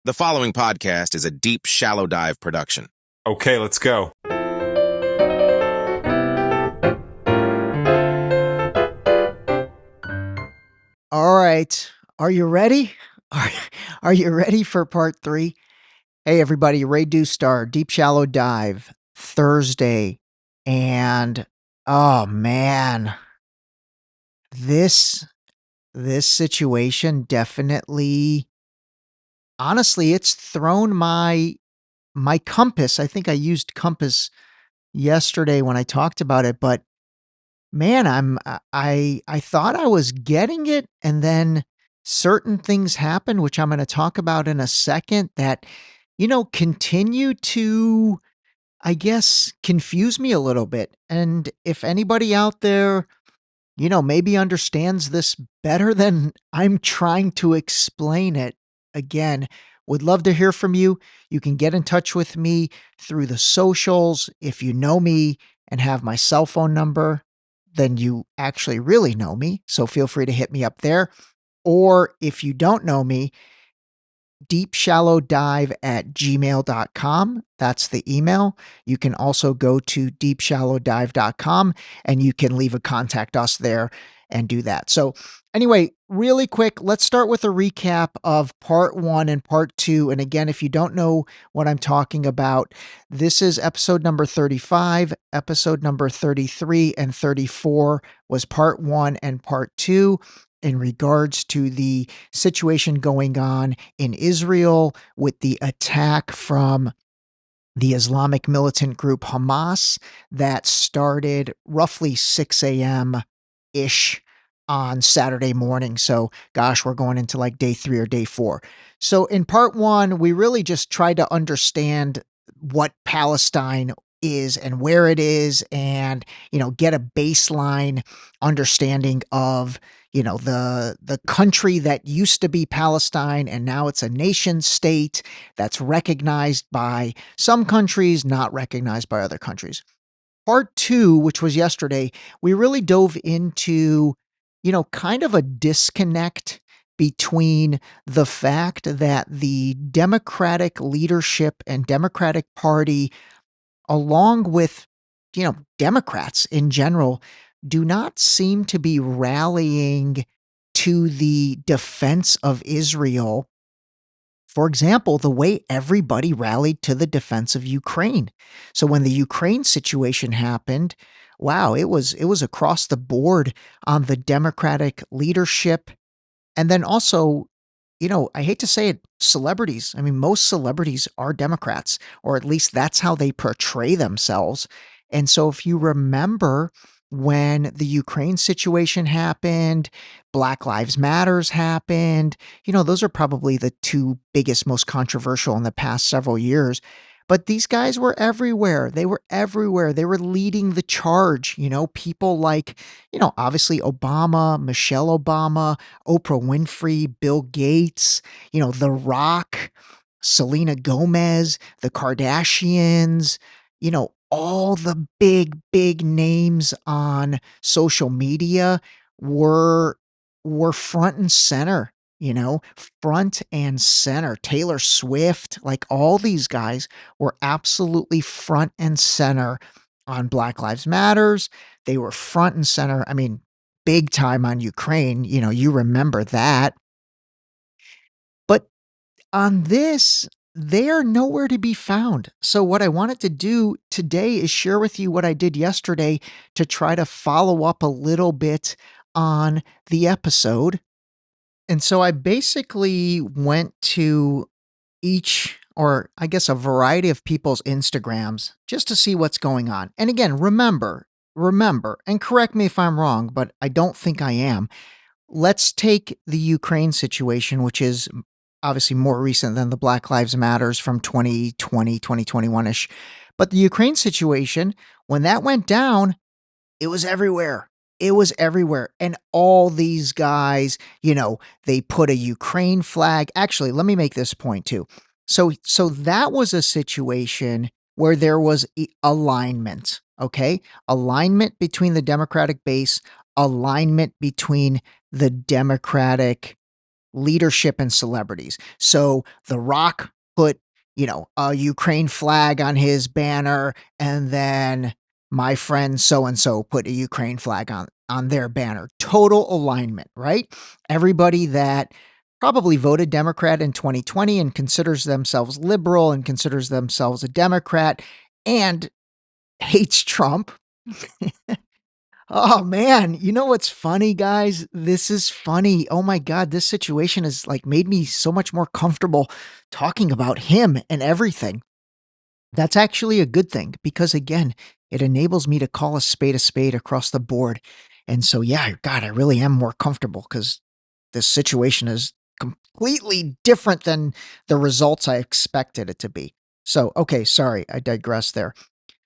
The following podcast is a deep, shallow dive production. Okay, let's go. All right. Are you ready? Are you ready for part 3? Hey, everybody. Ray Star, Deep Shallow Dive, Thursday. And, oh, man. This situation definitely, honestly, it's thrown my compass. I think I used compass yesterday when I talked about it, but man, I thought I was getting it, and then certain things happened, which I'm going to talk about in a second, that continue to, I guess, confuse me a little bit. And if anybody out there, maybe understands this better than I'm trying to explain it, again, would love to hear from you. You can get in touch with me through the socials. If you know me and have my cell phone number, then you actually really know me. So feel free to hit me up there. Or if you don't know me, deepshallowdive@gmail.com. That's the email. You can also go to deepshallowdive.com and you can leave a contact us there and do that. So anyway, really quick, let's start with a recap of part 1 and part 2. And again, if you don't know what I'm talking about, this is episode number 35, episode number 33 and 34 was part 1 and part 2 in regards to the situation going on in Israel with the attack from the Islamic militant group Hamas that started roughly 6 a.m. ish on Saturday morning. So, gosh, we're going into like day 3 or day 4. So, in part 1, we really just tried to understand what Palestine is and where it is, and get a baseline understanding of the country that used to be Palestine, and now it's a nation state that's recognized by some countries, not recognized by other countries. Part 2, which was yesterday, we really dove into kind of a disconnect between the fact that the Democratic leadership and Democratic Party, along with Democrats in general, do not seem to be rallying to the defense of Israel. For example, the way everybody rallied to the defense of Ukraine. So when the Ukraine situation happened, wow, it was across the board on the Democratic leadership. And then also, I hate to say it, celebrities. I mean, most celebrities are Democrats, or at least that's how they portray themselves. And so if you remember when the Ukraine situation happened, Black Lives Matters happened, those are probably the 2 biggest, most controversial in the past several years. But these guys were everywhere. They were everywhere. They were leading the charge. People like, obviously Obama, Michelle Obama, Oprah Winfrey, Bill Gates, The Rock, Selena Gomez, the Kardashians, all the big names on social media were front and center, front and center. Taylor Swift, like all these guys were absolutely front and center on Black Lives Matters. They were front and center. I mean, big time on Ukraine. You remember that. But on this, they are nowhere to be found. So what I wanted to do today is share with you what I did yesterday to try to follow up a little bit on the episode. And so I basically went to each, or I guess a variety of people's Instagrams just to see what's going on. And again, remember, and correct me if I'm wrong, but I don't think I am. Let's take the Ukraine situation, which is obviously more recent than the Black Lives Matters from 2020, 2021-ish. But the Ukraine situation, when that went down, it was everywhere. It was everywhere. And all these guys, they put a Ukraine flag. Actually, let me make this point too. So that was a situation where there was alignment, okay? Alignment between the Democratic base, alignment between the Democratic leadership and celebrities. So The Rock put, a Ukraine flag on his banner, and then my friend so and so put a Ukraine flag on their banner. Total alignment, right? Everybody that probably voted Democrat in 2020 and considers themselves liberal and considers themselves a Democrat and hates Trump. Oh man, you know what's funny, guys? This is funny. Oh my god, this situation has like made me so much more comfortable talking about him and everything. That's actually a good thing because again, it enables me to call a spade across the board. And so yeah, god, I really am more comfortable cuz this situation is completely different than the results I expected it to be. So, okay, sorry, I digress there.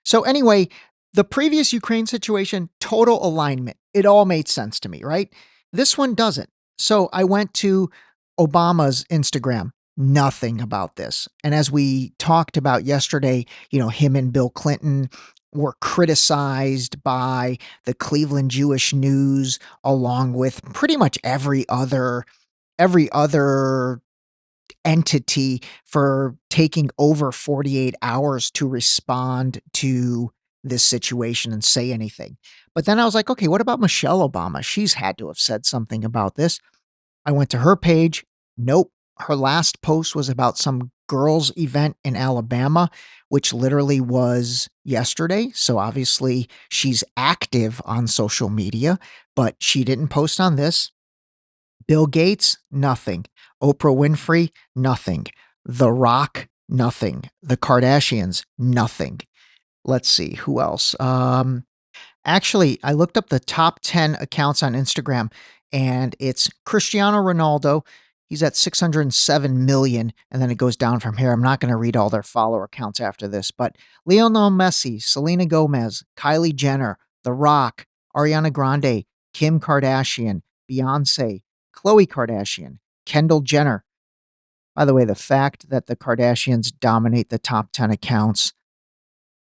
So anyway, the previous Ukraine situation, total alignment. It all made sense to me, right? This one doesn't. So I went to Obama's Instagram, nothing about this. And as we talked about yesterday, him and Bill Clinton were criticized by the Cleveland Jewish News along with pretty much every other entity for taking over 48 hours to respond to this situation and say anything. But then I was like, okay, what about Michelle Obama? She's had to have said something about this. I went to her page. Nope. Her last post was about some girls' event in Alabama, which literally was yesterday. So obviously she's active on social media, but she didn't post on this. Bill Gates, nothing. Oprah Winfrey, nothing. The Rock, nothing. The Kardashians, nothing. Let's see who else. Actually, I looked up the top 10 accounts on Instagram and it's Cristiano Ronaldo. He's at 607 million and then it goes down from here. I'm not going to read all their follower accounts after this, but Lionel Messi, Selena Gomez, Kylie Jenner, The Rock, Ariana Grande, Kim Kardashian, Beyonce, Khloe Kardashian, Kendall Jenner. By the way, the fact that the Kardashians dominate the top 10 accounts,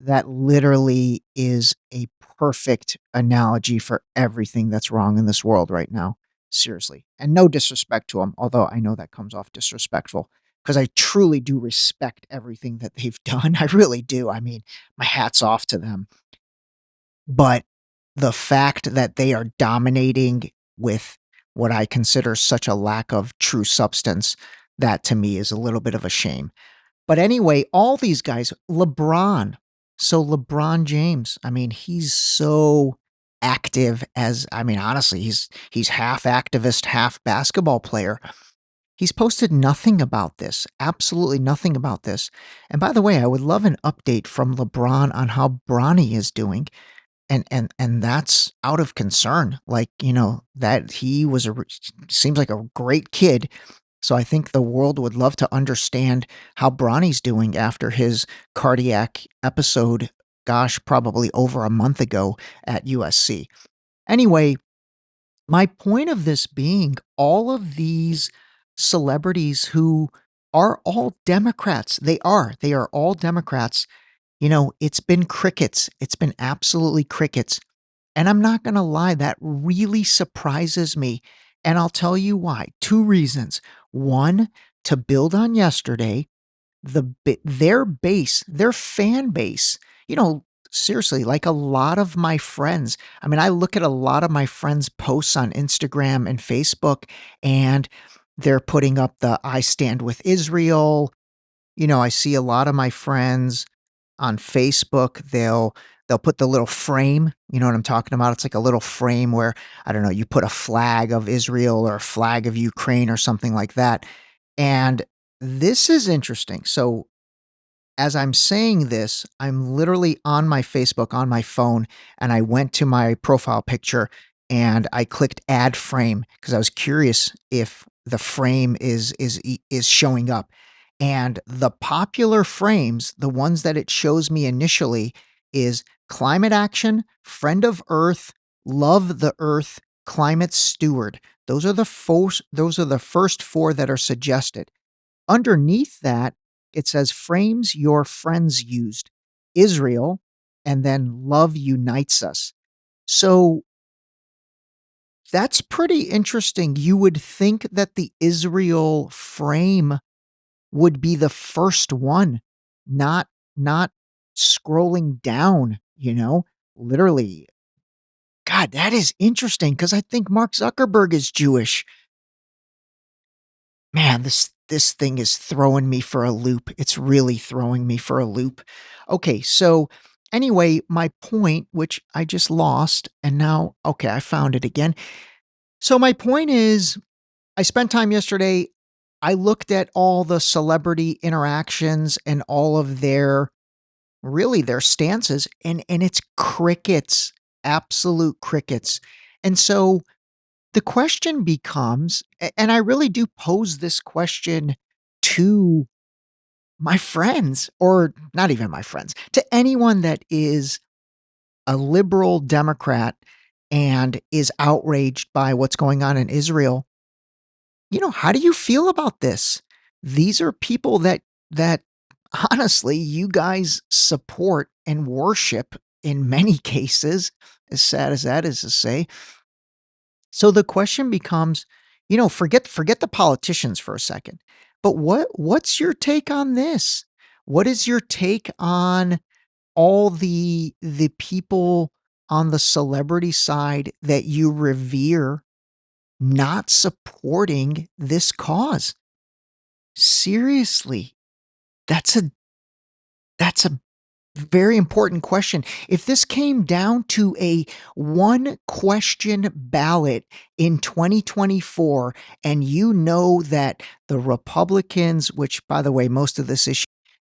that literally is a perfect analogy for everything that's wrong in this world right now. Seriously. And no disrespect to them, although I know that comes off disrespectful because I truly do respect everything that they've done. I really do. I mean, my hat's off to them. But the fact that they are dominating with what I consider such a lack of true substance, that to me is a little bit of a shame. But anyway, all these guys, LeBron. So LeBron James, I mean, he's so active as I mean, honestly, he's half activist, half basketball player. He's posted nothing about this, absolutely nothing about this. And by the way, I would love an update from LeBron on how Bronny is doing and that's out of concern. Like, that he was seems like a great kid. So I think the world would love to understand how Bronny's doing after his cardiac episode, gosh, probably over a month ago at USC. Anyway, my point of this being all of these celebrities who are all Democrats, they are all Democrats. It's been crickets. It's been absolutely crickets. And I'm not going to lie, that really surprises me. And I'll tell you why. Two reasons. One, to build on yesterday, their base, their fan base, seriously, like a lot of my friends. I mean, I look at a lot of my friends' posts on Instagram and Facebook, and they're putting up the I stand with Israel. I see a lot of my friends on Facebook, they'll put the little frame, you know what I'm talking about? It's like a little frame where, I don't know, you put a flag of Israel or a flag of Ukraine or something like that. And this is interesting. So as I'm saying this, I'm literally on my Facebook on my phone and I went to my profile picture and I clicked add frame because I was curious if the frame is showing up. And the popular frames, the ones that it shows me initially is climate action, friend of earth, love the earth, climate steward. Those are the first four that are suggested. Underneath that, it says frames your friends used, Israel, and then love unites us. So That's pretty interesting. You would think that the Israel frame would be the first one, not not scrolling down, literally. God, that is interesting because I think Mark Zuckerberg is Jewish. Man, this thing is throwing me for a loop. It's really throwing me for a loop. Okay, so anyway, my point, which I just lost, and now okay, I found it again. So my point is, I spent time yesterday. I looked at all the celebrity interactions and all of their really their stances, and it's crickets, absolute crickets. And so the question becomes, and I really do pose this question to my friends, or not even my friends, to anyone that is a liberal Democrat and is outraged by what's going on in Israel. How do you feel about this? These are people that honestly you guys support and worship in many cases, as sad as that is to say. So the question becomes, forget the politicians for a second. But what's your take on this? What is your take on all the people on the celebrity side that you revere not supporting this cause? Seriously, that's a very important question. If this came down to a one question ballot in 2024, and you know that the Republicans, which by the way, most of this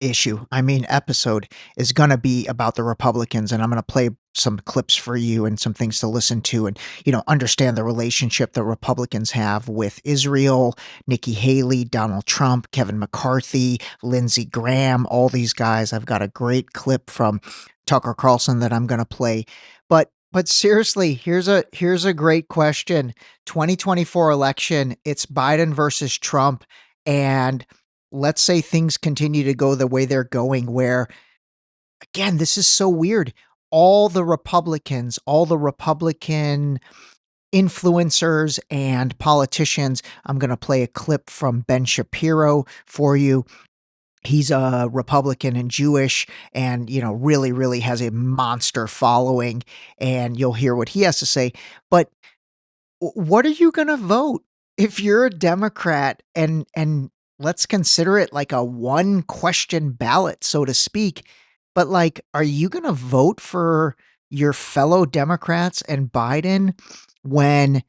episode is going to be about the Republicans, and I'm going to play some clips for you and some things to listen to and, understand the relationship the Republicans have with Israel, Nikki Haley, Donald Trump, Kevin McCarthy, Lindsey Graham, all these guys. I've got a great clip from Tucker Carlson that I'm going to play. But seriously, here's a great question. 2024 election, it's Biden versus Trump, and let's say things continue to go the way they're going, where again, this is so weird. All the Republican influencers and politicians, I'm going to play a clip from Ben Shapiro for you. He's a Republican and Jewish and, really, really has a monster following, and you'll hear what he has to say. But what are you gonna vote? If you're a Democrat, and let's consider it like a one question ballot, so to speak, but, like, are you gonna vote for your fellow Democrats and Biden when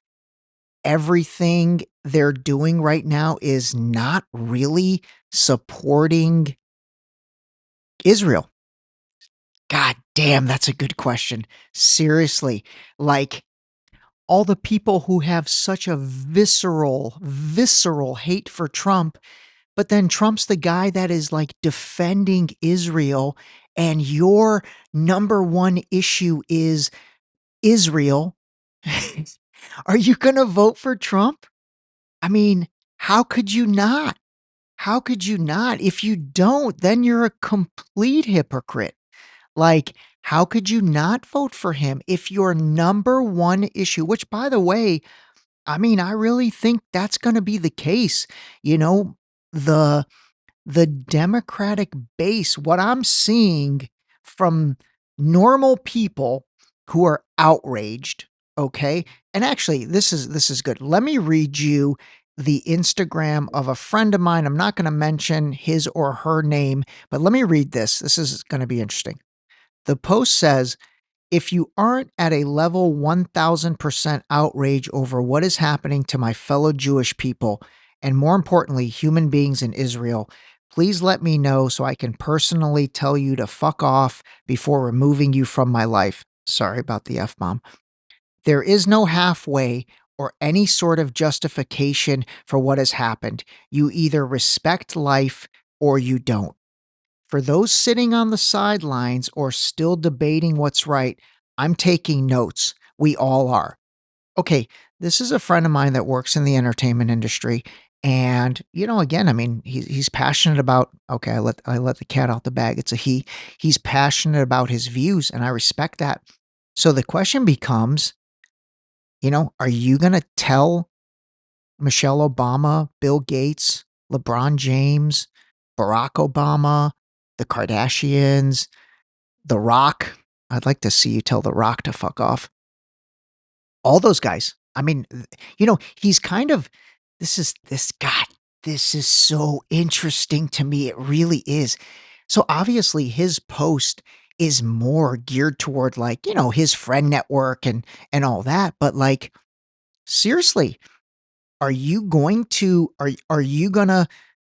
everything they're doing right now is not really supporting Israel? God damn, that's a good question. Seriously, like, all the people who have such a visceral hate for Trump, but then Trump's the guy that is like defending Israel, and your number one issue is Israel. Are you going to vote for Trump? I mean, how could you not? How could you not? If you don't, then you're a complete hypocrite. Like, how could you not vote for him if your number one issue, which by the way, I really think that's gonna be the case. You know, the the Democratic base, what I'm seeing from normal people who are outraged, okay? And actually, this is good. Let me read you the Instagram of a friend of mine. I'm not gonna mention his or her name, but let me read this. This is gonna be interesting. The post says, if you aren't at a level 1000% outrage over what is happening to my fellow Jewish people, and more importantly, human beings in Israel, please let me know so I can personally tell you to fuck off before removing you from my life. Sorry about the F bomb. There is no halfway or any sort of justification for what has happened. You either respect life or you don't. For those sitting on the sidelines or still debating what's right, I'm taking notes. We all are. Okay, this is a friend of mine that works in the entertainment industry. And, again, he's passionate about, okay, I let the cat out the bag. It's a he. He's passionate about his views, and I respect that. So the question becomes, Are you going to tell Michelle Obama, Bill Gates, LeBron James, Barack Obama, the Kardashians, The Rock? I'd like to see you tell The Rock to fuck off. All those guys. I mean, he's kind of this is so interesting to me. It really is. So obviously his post is more geared toward like, his friend network and all that, but like seriously, are you gonna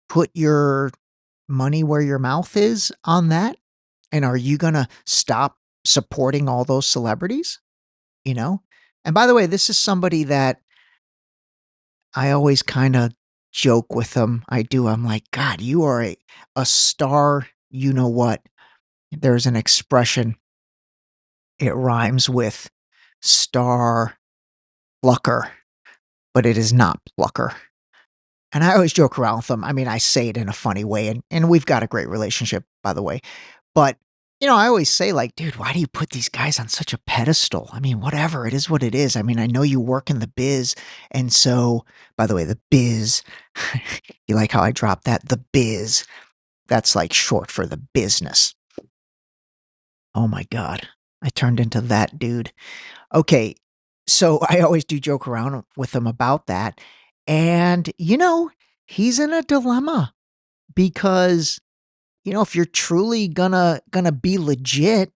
put your money where your mouth is on that? And are you gonna stop supporting all those celebrities? You know? And by the way, this is somebody that I always kinda joke with them. I do. I'm like, "God, you are a star, you know what?" There's an expression, it rhymes with star plucker, but it is not plucker. And I always joke around with them. I mean, I say it in a funny way, and we've got a great relationship, by the way. But, I always say like, "Dude, why do you put these guys on such a pedestal?" I mean, whatever, it is what it is. I mean, I know you work in the biz, and so by the way, the biz, you like how I dropped that? The biz, that's like short for the business. Oh my god. I turned into that dude. Okay, so I always do joke around with him about that, and, he's in a dilemma because, if you're truly gonna be legit,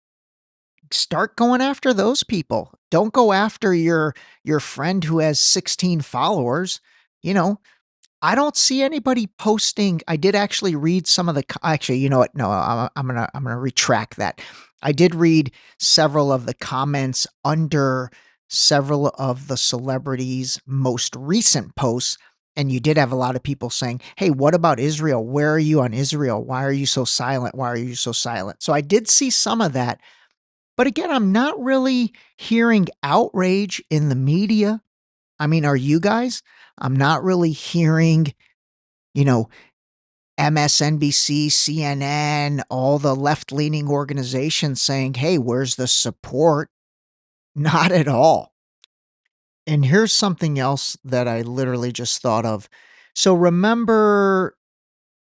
start going after those people. Don't go after your friend who has 16 followers, you know? I don't see anybody posting. I did actually read some of the actually, you know what? No, I'm gonna retract that. I did read several of the comments under several of the celebrities' most recent posts, and you did have a lot of people saying, "Hey, what about Israel? Where are you on Israel? Why are you so silent? Why are you so silent?" So I did see some of that, but again, I'm not really hearing outrage in the media. I mean, are you guys? I'm not really hearing, you know, MSNBC, CNN, all the left leaning organizations saying, "Hey, where's the support?" Not at all. And here's something else that I literally just thought of. So remember,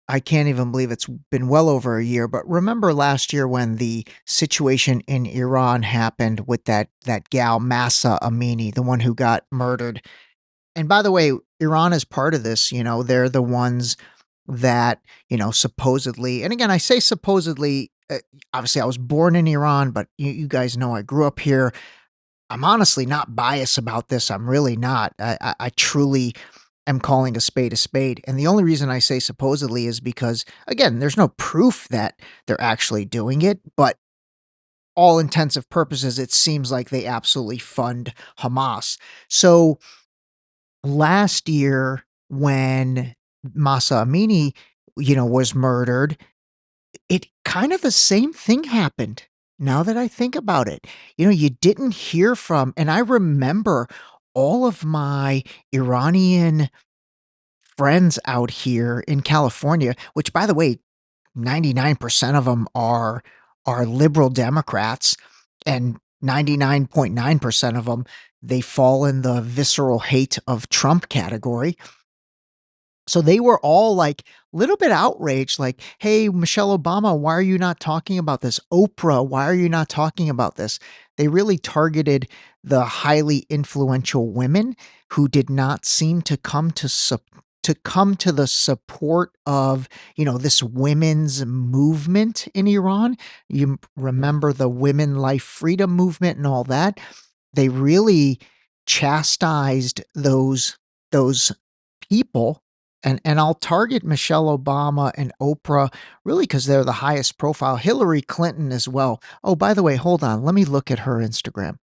I can't even believe it's been well over a year, but remember last year when the situation in Iran happened with that gal Massa Amini, the one who got murdered. And by the way, Iran is part of this, they're the ones that, supposedly, and again, I say supposedly, obviously I was born in Iran, but you guys know I grew up here. I'm honestly not biased about this. I'm really not. I truly am calling a spade a spade. And the only reason I say supposedly is because, again, there's no proof that they're actually doing it, but all intensive purposes, it seems like they absolutely fund Hamas. So last year when Masa Amini, was murdered, it kind of the same thing happened. Now that I think about it, you didn't hear from, and I remember all of my Iranian friends out here in California, which by the way, 99% of them are liberal Democrats, and 99.9% of them, they fall in the visceral hate of Trump category. So they were all like little bit outraged, like, "Hey, Michelle Obama, why are you not talking about this? Oprah, why are you not talking about this?" They really targeted the highly influential women who did not seem to come to the support of, this women's movement in Iran. You remember the women life freedom movement and all that. They really chastised those people, and I'll target Michelle Obama and Oprah really because 'cause they're the highest profile, Hillary Clinton as well. Oh, by the way, hold on, let me look at her Instagram.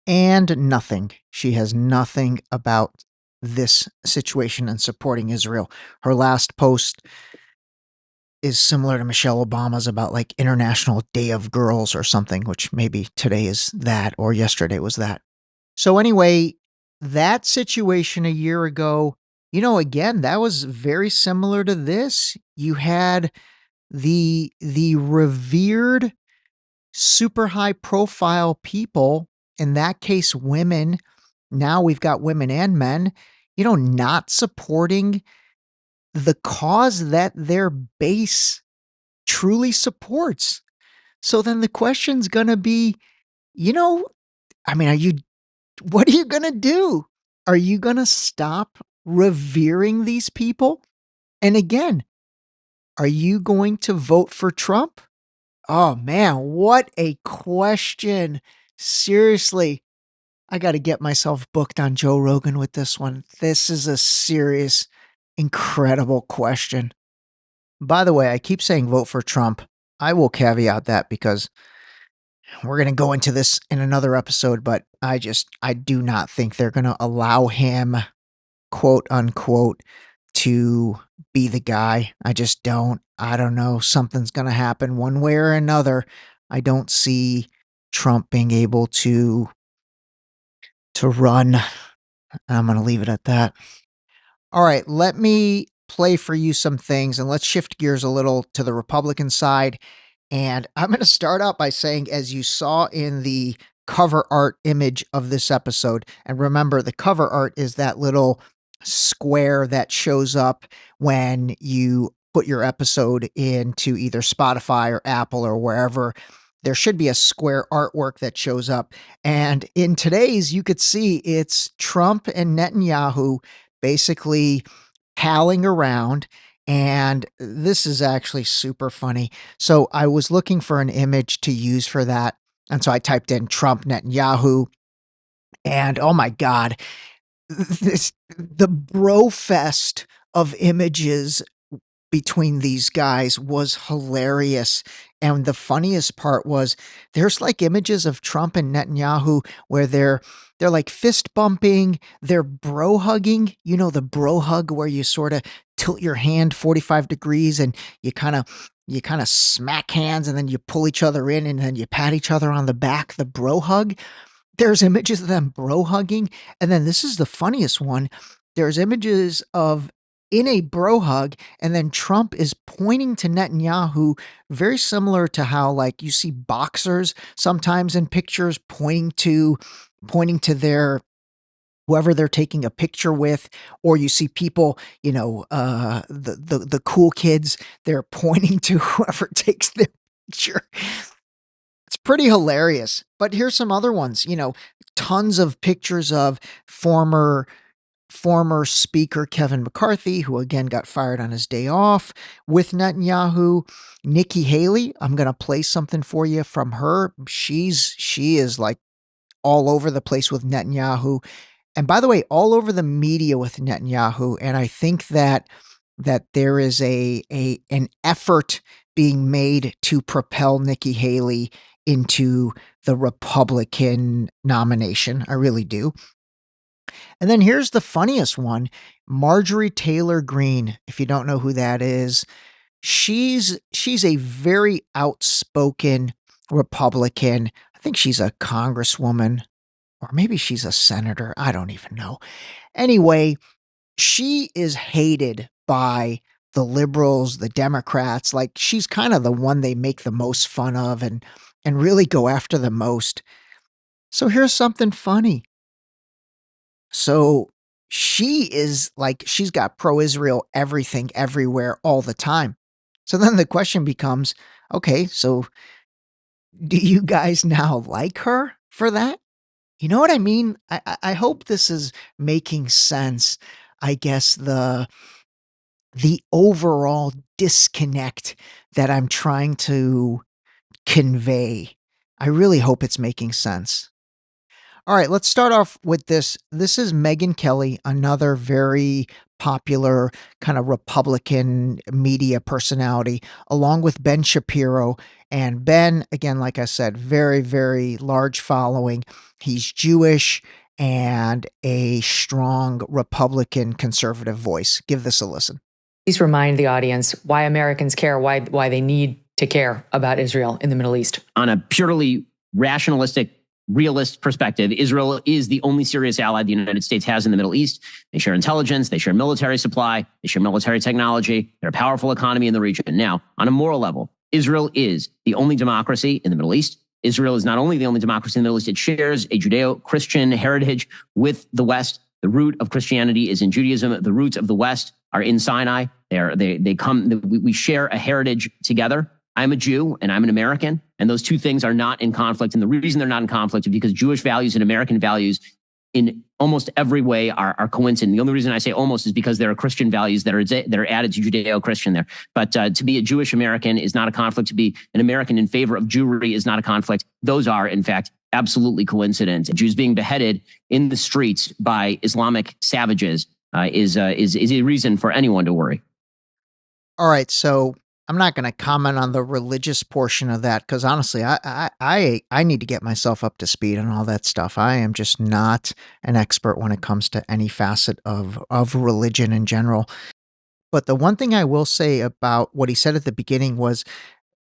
And nothing. She has nothing about this situation and supporting Israel. Her last post is similar to Michelle Obama's about, like, International Day of Girls or something, which maybe today is that or yesterday was that. So anyway, that situation a year ago, again, that was very similar to this. You had the revered, super high profile people, in that case, women, now we've got women and men, not supporting the cause that their base truly supports. So then the question's going to be, you know, what are you going to do? Are you going to stop revering these people? And again, are you going to vote for Trump? Oh man, what a question. Seriously, I got to get myself booked on Joe Rogan with this one. This is a serious, incredible question. By the way, I keep saying vote for Trump. I will caveat that because we're going to go into this in another episode, but I do not think they're going to allow him, quote unquote, to be the guy. I just don't. I don't know. Something's going to happen one way or another. I don't see Trump being able to run. I'm going to leave it at that. All right, let me play for you some things and let's shift gears a little to the Republican side. And I'm going to start out by saying, as you saw in the cover art image of this episode, and remember, the cover art is that little square that shows up when you put your episode into either Spotify or Apple or wherever. There should be a square artwork that shows up. And in today's, you could see it's Trump and Netanyahu basically palling around. And this is actually super funny. So I was looking for an image to use for that. And so I typed in Trump Netanyahu. And oh my God, the bro fest of images between these guys was hilarious. And the funniest part was there's like images of Trump and Netanyahu where they're like fist bumping, they're bro hugging, the bro hug where you sort of tilt your hand 45 degrees and you kind of smack hands and then you pull each other in and then you pat each other on the back, the bro hug. There's images of them bro hugging. And then this is the funniest one. There's images of in a bro hug, and then Trump is pointing to Netanyahu, very similar to how like you see boxers sometimes in pictures pointing to their whoever they're taking a picture with, or you see people, the cool kids, they're pointing to whoever takes their picture. It's pretty hilarious. But here's some other ones, tons of pictures of former Speaker Kevin McCarthy, who again got fired on his day off, with Netanyahu. Nikki Haley, I'm going to play something for you from her. She is like all over the place with Netanyahu. And by the way, all over the media with Netanyahu. And I think that there is an effort being made to propel Nikki Haley into the Republican nomination. I really do. And then here's the funniest one, Marjorie Taylor Greene. If you don't know who that is, she's a very outspoken Republican. I think she's a congresswoman, or maybe she's a senator. I don't even know. Anyway, she is hated by the liberals, the Democrats. Like she's kind of the one they make the most fun of and really go after the most. So here's something funny. So she is like, she's got pro-Israel everything, everywhere, all the time. So then the question becomes, okay, so do you guys now like her for that? You know what I mean? I hope this is making sense. I guess the overall disconnect that I'm trying to convey. I really hope it's making sense. All right, let's start off with this. This is Megyn Kelly, another very popular kind of Republican media personality, along with Ben Shapiro. And Ben, again, like I said, very, very large following. He's Jewish and a strong Republican conservative voice. Give this a listen. Please remind the audience why Americans care, why they need to care about Israel in the Middle East. On a purely rationalistic, realist perspective, Israel is the only serious ally the United States has in the Middle East. They share intelligence, they share military supply, they share military technology, they're a powerful economy in the region. Now, on a moral level, Israel is the only democracy in the Middle East. Israel is not only the only democracy in the Middle East, it shares a Judeo-Christian heritage with the West. The root of Christianity is in Judaism. The roots of the West are in Sinai. We share a heritage together. I'm a Jew and I'm an American, and those two things are not in conflict. And the reason they're not in conflict is because Jewish values and American values in almost every way are coincident. The only reason I say almost is because there are Christian values that are added to Judeo-Christian there. But to be a Jewish American is not a conflict. To be an American in favor of Jewry is not a conflict. Those are, in fact, absolutely coincident. Jews being beheaded in the streets by Islamic savages is a reason for anyone to worry. All right, so I'm not going to comment on the religious portion of that because honestly, I need to get myself up to speed on all that stuff. I am just not an expert when it comes to any facet of religion in general. But the one thing I will say about what he said at the beginning was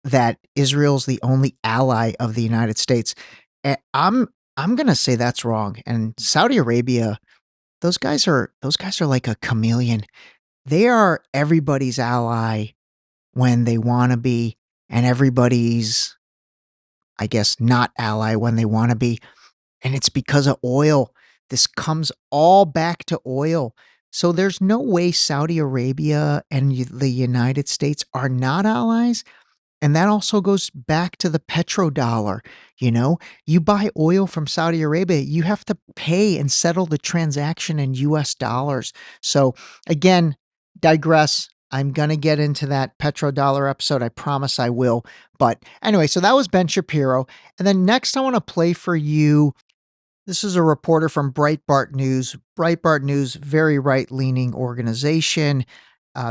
that Israel's the only ally of the United States. And I'm going to say that's wrong. And Saudi Arabia, those guys are like a chameleon. They are everybody's ally when they want to be, and everybody's, I guess, not ally when they want to be. And it's because of oil. This comes all back to oil. So there's no way Saudi Arabia and the United States are not allies. And that also goes back to the petrodollar. You know, you buy oil from Saudi Arabia, you have to pay and settle the transaction in US dollars. So again, digress. I'm going to get into that petrodollar episode. I promise I will. But anyway, so that was Ben Shapiro. And then next I want to play for you. This is a reporter from Breitbart News. Breitbart News, very right-leaning organization.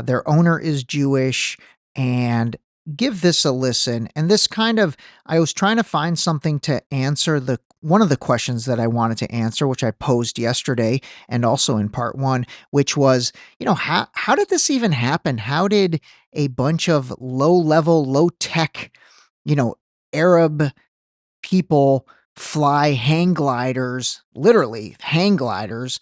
Their owner is Jewish, and give this a listen. And this I was trying to find something to answer one of the questions that I wanted to answer, which I posed yesterday and also in part one, which was, how did this even happen? How did a bunch of low-level, low-tech, Arab people fly hang gliders, literally hang gliders,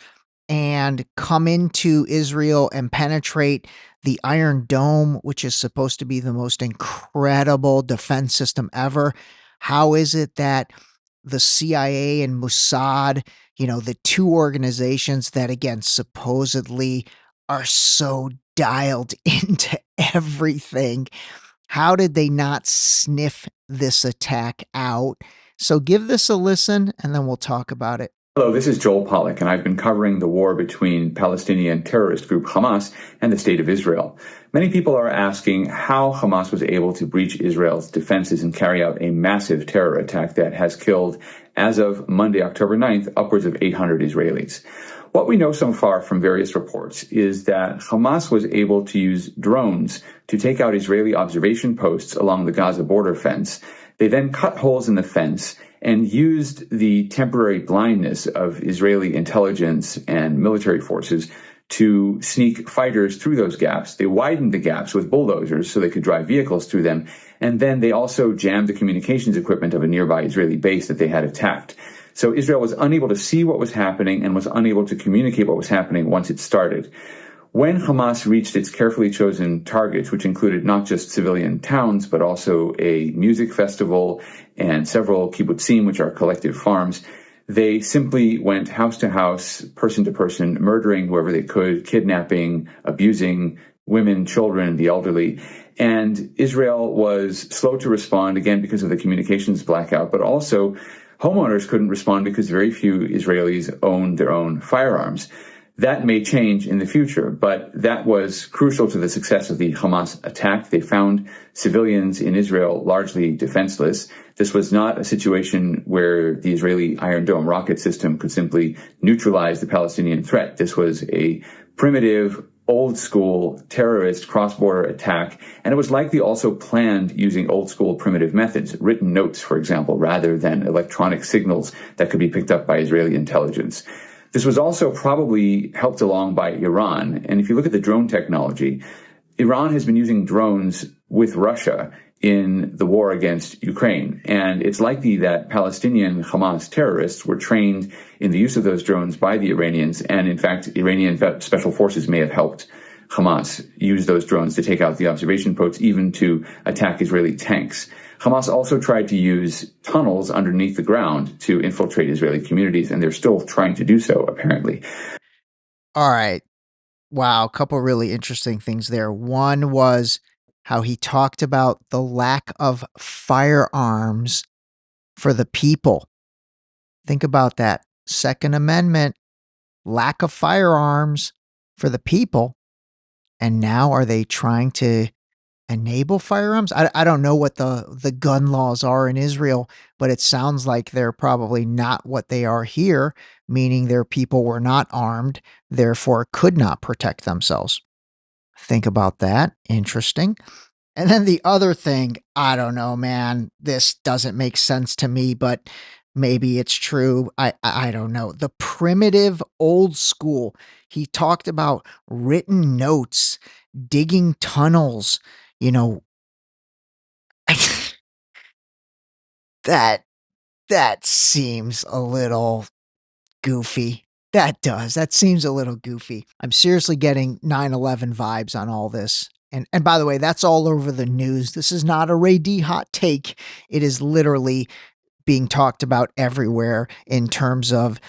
and come into Israel and penetrate the Iron Dome, which is supposed to be the most incredible defense system ever? How is it that the CIA and Mossad, the two organizations that, again, supposedly are so dialed into everything, how did they not sniff this attack out? So give this a listen, and then we'll talk about it. Hello, this is Joel Pollack, and I've been covering the war between Palestinian terrorist group Hamas and the State of Israel. Many people are asking how Hamas was able to breach Israel's defenses and carry out a massive terror attack that has killed, as of Monday, October 9th, upwards of 800 Israelis. What we know so far from various reports is that Hamas was able to use drones to take out Israeli observation posts along the Gaza border fence. They then cut holes in the fence and used the temporary blindness of Israeli intelligence and military forces to sneak fighters through those gaps. They widened the gaps with bulldozers so they could drive vehicles through them. And then they also jammed the communications equipment of a nearby Israeli base that they had attacked. So Israel was unable to see what was happening and was unable to communicate what was happening once it started. When Hamas reached its carefully chosen targets, which included not just civilian towns, but also a music festival and several kibbutzim, which are collective farms, they simply went house to house, person to person, murdering whoever they could, kidnapping, abusing women, children, the elderly. And Israel was slow to respond, again, because of the communications blackout, but also homeowners couldn't respond because very few Israelis owned their own firearms. That may change in the future, but that was crucial to the success of the Hamas attack. They found civilians in Israel largely defenseless. This was not a situation where the Israeli Iron Dome rocket system could simply neutralize the Palestinian threat. This was a primitive, old-school terrorist cross-border attack, and it was likely also planned using old-school primitive methods, written notes, for example, rather than electronic signals that could be picked up by Israeli intelligence. This was also probably helped along by Iran. And if you look at the drone technology, Iran has been using drones with Russia in the war against Ukraine. And it's likely that Palestinian Hamas terrorists were trained in the use of those drones by the Iranians. And in fact, Iranian special forces may have helped Hamas used those drones to take out the observation boats, even to attack Israeli tanks. Hamas also tried to use tunnels underneath the ground to infiltrate Israeli communities, and they're still trying to do so, apparently. All right. Wow, a couple really interesting things there. One was how he talked about the lack of firearms for the people. Think about that. Second Amendment, lack of firearms for the people. And now are they trying to enable firearms? I don't know what the gun laws are in Israel, but it sounds like they're probably not what they are here, meaning their people were not armed, therefore could not protect themselves. Think about that. Interesting. And then the other thing, I don't know, man, this doesn't make sense to me, but maybe it's true. I don't know. The primitive old school. He talked about written notes, digging tunnels, you know, that that seems a little goofy. That does. That seems a little goofy. I'm seriously getting 9/11 vibes on all this. And by the way, that's all over the news. This is not a Ray D hot take. It is literally being talked about everywhere in terms of,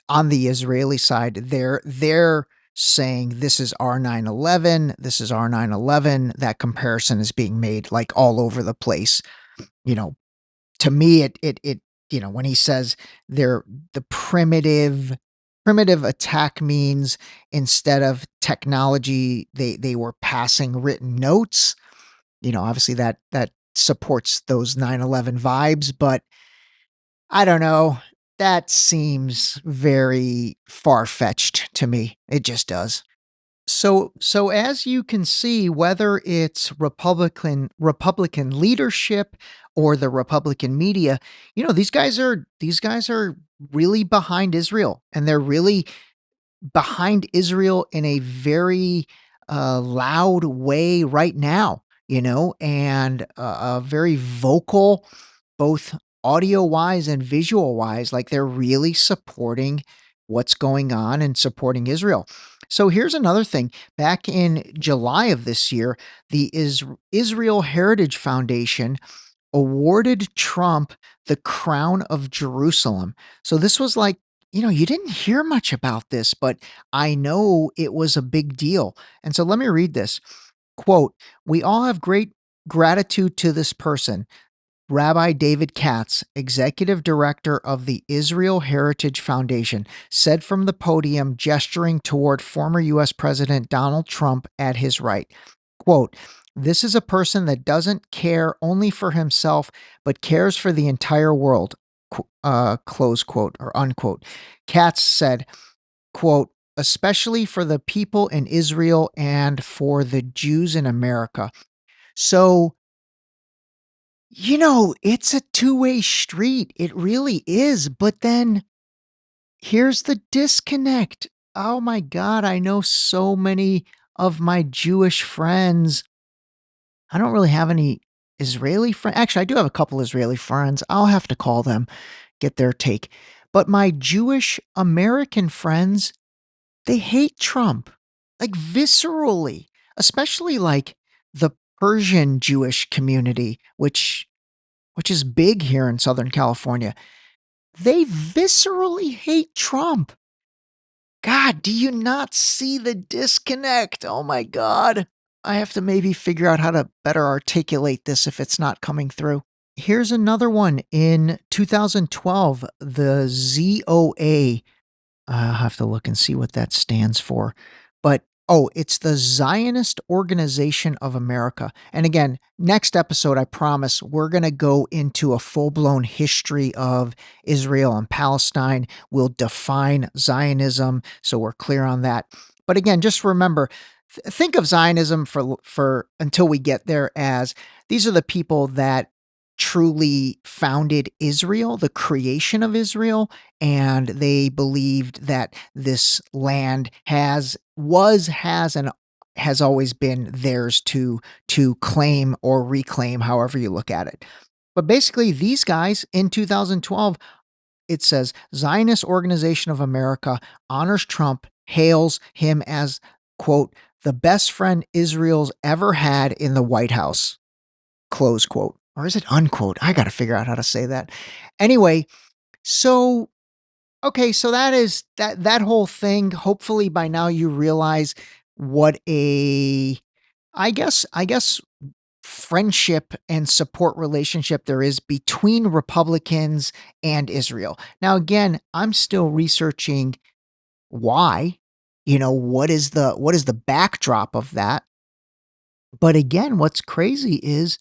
on the Israeli side, they're saying this is our 9/11, this is our 9/11. That comparison is being made like all over the place. You know, to me, when he says they're the primitive attack means instead of technology, they were passing written notes. Obviously that supports those 9/11 vibes, but I don't know. That seems very far-fetched to me. It just does. So as you can see, whether it's Republican leadership or the Republican media, these guys are really behind Israel, and they're really behind Israel in a very loud way right now, and a very vocal, both audio wise and visual wise, like they're really supporting what's going on and supporting Israel. So here's another thing. Back in July of this year, the Israel Heritage Foundation awarded Trump the Crown of Jerusalem. So this was like, you didn't hear much about this, but I know it was a big deal. And so let me read this. Quote, "We all have great gratitude to this person, Rabbi David Katz, executive director of the Israel Heritage Foundation, said from the podium, gesturing toward former U.S. President Donald Trump at his right. Quote, "This is a person that doesn't care only for himself, but cares for the entire world," close quote or unquote. Katz said, quote, "especially for the people in Israel and for the Jews in America." So, it's a two-way street. It really is. But then here's the disconnect. Oh my God, I know so many of my Jewish friends. I don't really have any Israeli friends. Actually, I do have a couple Israeli friends. I'll have to call them, get their take. But my Jewish American friends, they hate Trump, like viscerally, especially like the Persian Jewish community, which is big here in Southern California. They viscerally hate Trump. God, do you not see the disconnect? Oh my God. I have to maybe figure out how to better articulate this if it's not coming through. Here's another one. In 2012, the ZOA, I'll have to look and see what that stands for. But, it's the Zionist Organization of America. And again, next episode, I promise, we're going to go into a full-blown history of Israel and Palestine. We'll define Zionism, so we're clear on that. But again, just remember, think of Zionism for until we get there as these are the people that truly founded Israel, the creation of Israel, and they believed that this land has and has always been theirs to claim or reclaim, however you look at it. But basically, these guys in 2012, it says Zionist Organization of America honors Trump, hails him as, quote, the best friend Israel's ever had in the White House, close quote. Or is it unquote? I got to figure out how to say that. Anyway, so, okay, so that is that whole thing. Hopefully by now you realize what I guess friendship and support relationship there is between Republicans and Israel. Now, again, I'm still researching why, what is the backdrop of that. But again, what's crazy is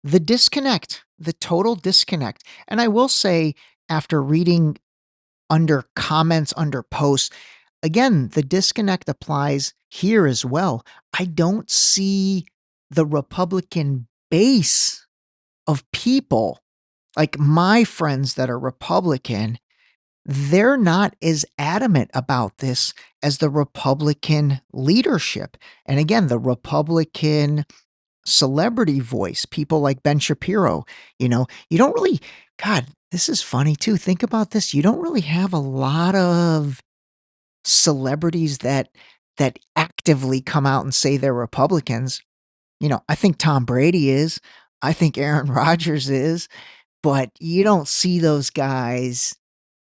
the disconnect, the total disconnect. And I will say, after reading under comments, under posts, again, the disconnect applies here as well. I don't see the Republican base of people, like my friends that are Republican, they're not as adamant about this as the Republican leadership. And again, the Republican celebrity voice, people like Ben Shapiro, you don't really, God, this is funny too. Think about this. You don't really have a lot of celebrities that actively come out and say they're Republicans. I think Tom Brady is. I think Aaron Rodgers is, but you don't see those guys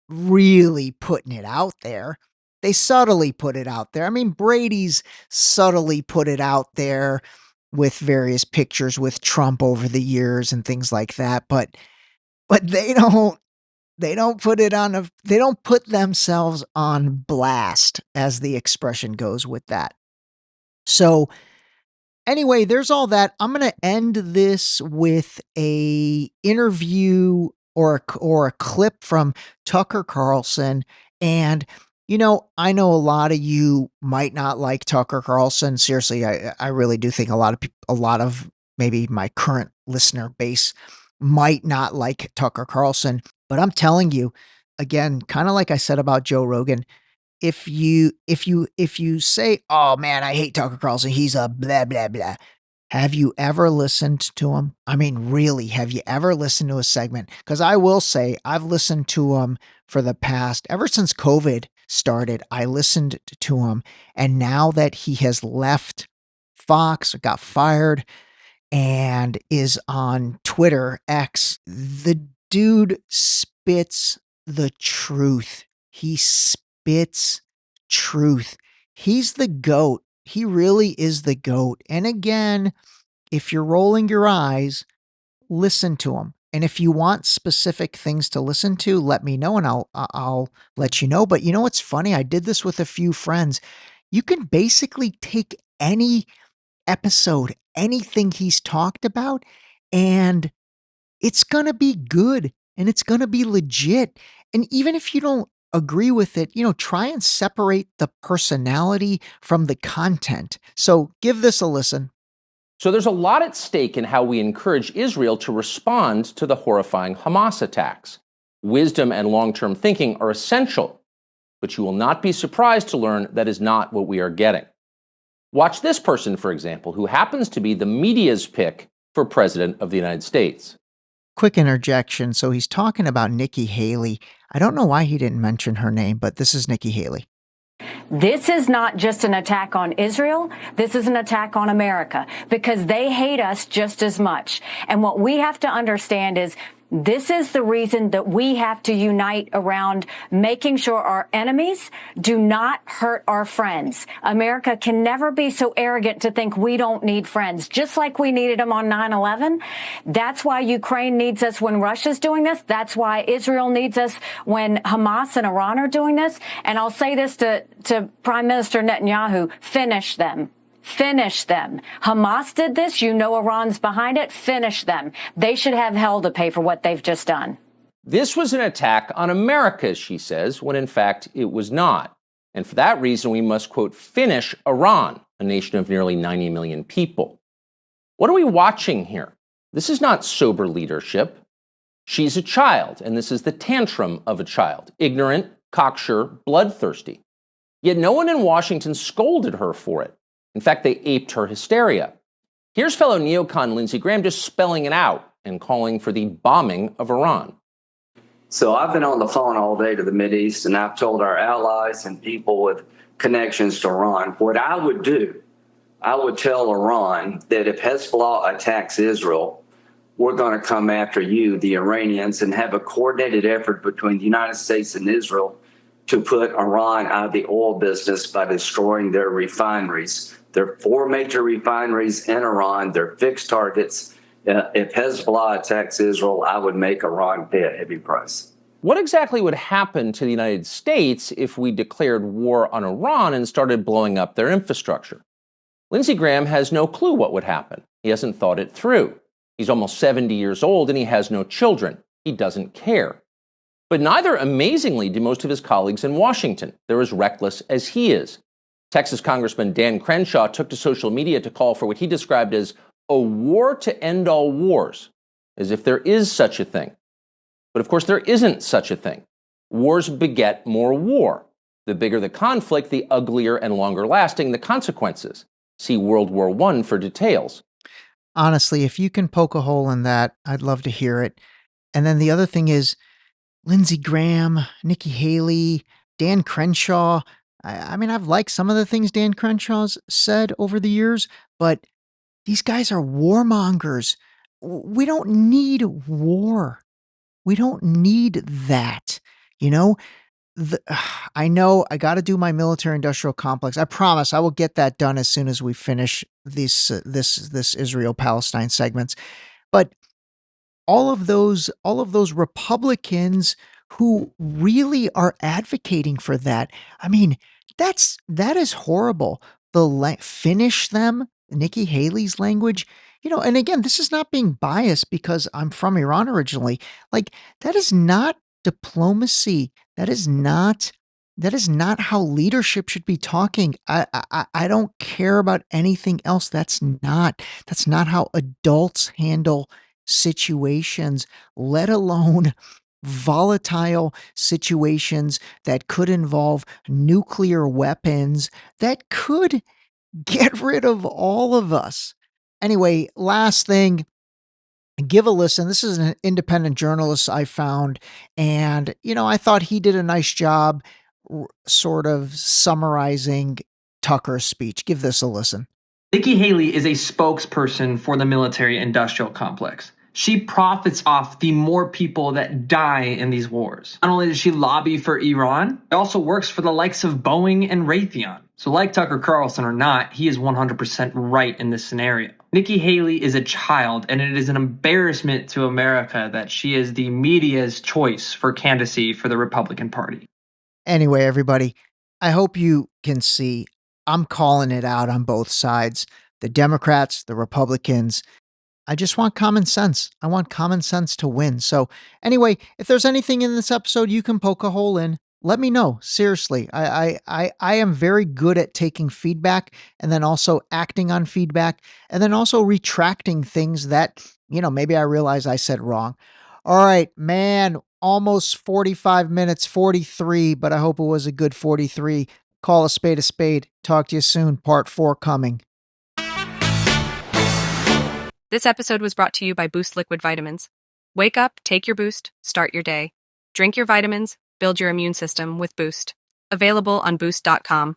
really putting it out there. They subtly put it out there. I mean, Brady's subtly put it out there with various pictures with Trump over the years and things like that, but they don't put themselves on blast, as the expression goes with that. So anyway, there's all that. I'm going to end this with a interview or a clip from Tucker Carlson. And, I know a lot of you might not like Tucker Carlson. Seriously, I really do think a lot of maybe my current listener base might not like Tucker Carlson. But I'm telling you, again, kind of like I said about Joe Rogan, if you say, "Oh man, I hate Tucker Carlson, he's a blah blah blah," have you ever listened to him? I mean, really, have you ever listened to a segment? Because I will say, I've listened to him for the past, ever since COVID started, I listened to him. And now that he has left Fox, got fired, and is on Twitter, X, the dude spits the truth. He spits truth. He's the GOAT. He really is the GOAT. And again, if you're rolling your eyes, listen to him. And if you want specific things to listen to, let me know and I'll let you know. But you know what's funny? I did this with a few friends. You can basically take any episode, anything he's talked about, and it's going to be good and it's going to be legit. And even if you don't agree with it, try and separate the personality from the content. So give this a listen. So there's a lot at stake in how we encourage Israel to respond to the horrifying Hamas attacks. Wisdom and long-term thinking are essential, but you will not be surprised to learn that is not what we are getting. Watch this person, for example, who happens to be the media's pick for President of the United States. Quick interjection. So he's talking about Nikki Haley. I don't know why he didn't mention her name, but this is Nikki Haley. This is not just an attack on Israel. This is an attack on America because they hate us just as much. And what we have to understand is this is the reason that we have to unite around making sure our enemies do not hurt our friends. America can never be so arrogant to think we don't need friends, just like we needed them on 9/11. That's why Ukraine needs us when Russia's doing this. That's why Israel needs us when Hamas and Iran are doing this. And I'll say this to Prime Minister Netanyahu, finish them. Finish them. Hamas did this. Iran's behind it. Finish them. They should have hell to pay for what they've just done. This was an attack on America, she says, when in fact it was not. And for that reason, we must, quote, finish Iran, a nation of nearly 90 million people. What are we watching here? This is not sober leadership. She's a child, and this is the tantrum of a child, ignorant, cocksure, bloodthirsty. Yet no one in Washington scolded her for it. In fact, they aped her hysteria. Here's fellow neocon Lindsey Graham just spelling it out and calling for the bombing of Iran. So I've been on the phone all day to the Mideast, and I've told our allies and people with connections to Iran what I would do I would tell Iran that if Hezbollah attacks Israel, we're going to come after you, the Iranians, and have a coordinated effort between the United States and Israel to put Iran out of the oil business by destroying their refineries. There are 4 major refineries in Iran. They're fixed targets. If Hezbollah attacks Israel, I would make Iran pay a heavy price. What exactly would happen to the United States if we declared war on Iran and started blowing up their infrastructure? Lindsey Graham has no clue what would happen. He hasn't thought it through. He's almost 70 years old and he has no children. He doesn't care. But neither, amazingly, do most of his colleagues in Washington. They're as reckless as he is. Texas Congressman Dan Crenshaw took to social media to call for what he described as a war to end all wars, as if there is such a thing. But of course, there isn't such a thing. Wars beget more war. The bigger the conflict, the uglier and longer lasting the consequences. See World War I for details. Honestly, if you can poke a hole in that, I'd love to hear it. And then the other thing is, Lindsey Graham, Nikki Haley, Dan Crenshaw. I mean, I've liked some of the things Dan Crenshaw's said over the years, but these guys are warmongers. We don't need war. We don't need that. You know, I know I got to do my military industrial complex. I promise I will get that done as soon as we finish this Israel Palestine segments. But all of those Republicans who really are advocating for that, I mean, that is horrible. Finish them, Nikki Haley's language. And again, this is not being biased because I'm from Iran originally. Like, that is not diplomacy. That is not how leadership should be talking. I don't care about anything else. That's not how adults handle situations, let alone volatile situations that could involve nuclear weapons that could get rid of all of us. Anyway, last thing, give a listen. This is an independent journalist I found, and I thought he did a nice job sort of summarizing Tucker's speech. Give this a listen. Nikki Haley is a spokesperson for the military-industrial complex. She profits off the more people that die in these wars. Not only does she lobby for Iran, it also works for the likes of Boeing and Raytheon. So like Tucker Carlson or not, he is 100% right in this scenario. Nikki Haley is a child, and it is an embarrassment to America that she is the media's choice for candidacy for the Republican Party. Anyway, everybody, I hope you can see I'm calling it out on both sides. The Democrats, the Republicans. I just want common sense. I want common sense to win. So anyway, if there's anything in this episode you can poke a hole in, let me know. Seriously, I am very good at taking feedback and then also acting on feedback and then also retracting things that, maybe I realize I said wrong. All right, man, almost 45 minutes, 43, but I hope it was a good 43. Call a spade a spade. Talk to you soon. Part 4 coming. This episode was brought to you by Boost Liquid Vitamins. Wake up, take your Boost, start your day. Drink your vitamins, build your immune system with Boost. Available on Boost.com.